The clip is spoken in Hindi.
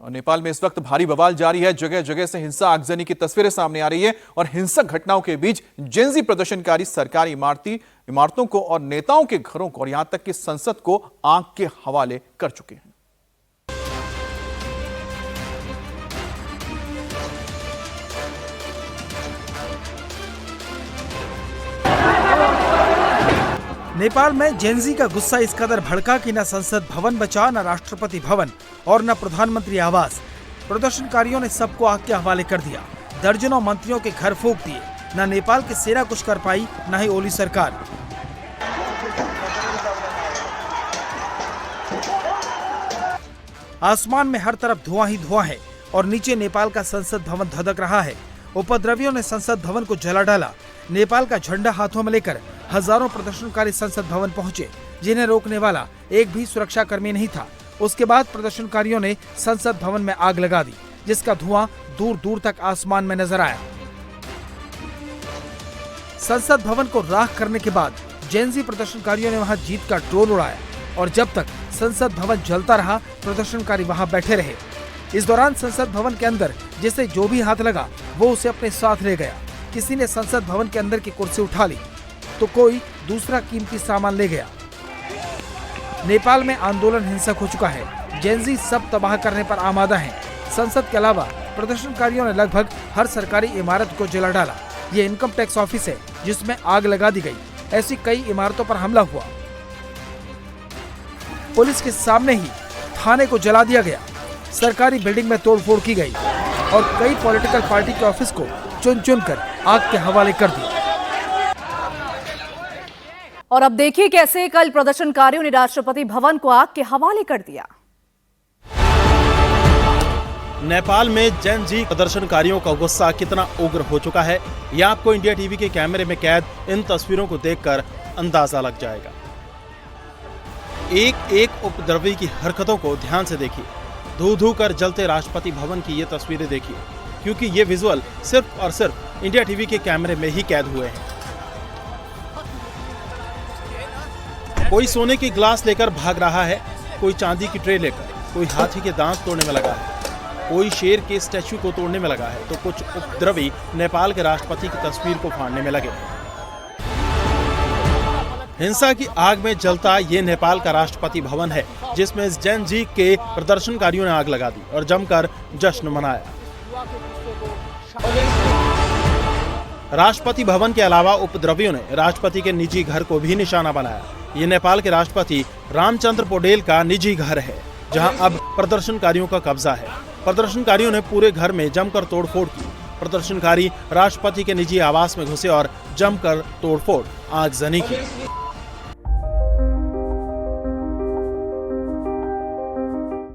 और नेपाल में इस वक्त भारी बवाल जारी है। जगह जगह से हिंसा आगजनी की तस्वीरें सामने आ रही है और हिंसक घटनाओं के बीच जेनजी प्रदर्शनकारी सरकारी इमारतों को और नेताओं के घरों को और यहां तक कि संसद को आग के हवाले कर चुके हैं। नेपाल में जेनजी का गुस्सा इस कदर भड़का कि न संसद भवन बचा, न राष्ट्रपति भवन और न प्रधानमंत्री आवास। प्रदर्शनकारियों ने सबको आग के हवाले कर दिया। दर्जनों मंत्रियों के घर फूंक दिए। न नेपाल की सेना कुछ कर पाई, न ही ओली सरकार। आसमान में हर तरफ धुआं ही धुआं है और नीचे नेपाल का संसद भवन धधक रहा है। उपद्रवियों ने संसद भवन को जला डाला। नेपाल का झंडा हाथों में लेकर हजारों प्रदर्शनकारी संसद भवन पहुंचे, जिन्हें रोकने वाला एक भी सुरक्षा कर्मी नहीं था। उसके बाद प्रदर्शनकारियों ने संसद भवन में आग लगा दी, जिसका धुआं दूर दूर तक आसमान में नजर आया। संसद भवन को राख करने के बाद जेनजी प्रदर्शनकारियों ने वहां जीत का ड्रोन उड़ाया और जब तक संसद भवन जलता रहा, प्रदर्शनकारी वहां बैठे रहे। इस दौरान संसद भवन के अंदर जिसे जो भी हाथ लगा वो उसे अपने साथ ले गया। किसी ने संसद भवन के अंदर की कुर्सी उठा ली तो कोई दूसरा कीमती सामान ले गया। नेपाल में आंदोलन हिंसक हो चुका है। जेनजी सब तबाह करने पर आमादा हैं। संसद के अलावा प्रदर्शनकारियों ने लगभग हर सरकारी इमारत को जला डाला। ये इनकम टैक्स ऑफिस है जिसमें आग लगा दी गई। ऐसी कई इमारतों पर हमला हुआ। पुलिस के सामने ही थाने को जला दिया गया। सरकारी बिल्डिंग में तोड़फोड़ की गई और कई पॉलिटिकल पार्टी के ऑफिस को चुन चुन कर आग के हवाले कर दिया। और अब देखिए कैसे कल प्रदर्शनकारियों ने राष्ट्रपति भवन को आग के हवाले कर दिया। नेपाल में जेनजी प्रदर्शनकारियों का गुस्सा कितना उग्र हो चुका है, यह आपको इंडिया टीवी के कैमरे में कैद इन तस्वीरों को देखकर अंदाजा लग जाएगा। एक एक उपद्रवी की हरकतों को ध्यान से देखिए। धू धू कर जलते राष्ट्रपति भवन की ये तस्वीरें देखिए, क्योंकि ये विजुअल सिर्फ और सिर्फ इंडिया टीवी के कैमरे में ही कैद हुए हैं। कोई सोने की ग्लास लेकर भाग रहा है, कोई चांदी की ट्रे लेकर, कोई हाथी के दांत तोड़ने में लगा है, कोई शेर के स्टैच्यू को तोड़ने में लगा है, तो कुछ उपद्रवी नेपाल के राष्ट्रपति की तस्वीर को फाड़ने में लगे। हिंसा की आग में जलता ये नेपाल का राष्ट्रपति भवन है, जिसमें जेनजी के प्रदर्शनकारियों ने आग लगा दी और जमकर जश्न मनाया। राष्ट्रपति भवन के अलावा उपद्रवियों ने राष्ट्रपति के निजी घर को भी निशाना बनाया। ये नेपाल के राष्ट्रपति रामचंद्र पौडेल का निजी घर है, जहां अब प्रदर्शनकारियों का कब्जा है। प्रदर्शनकारियों ने पूरे घर में जमकर तोड़फोड़ की। प्रदर्शनकारी राष्ट्रपति के निजी आवास में घुसे और जमकर तोड़फोड़ आगजनी की।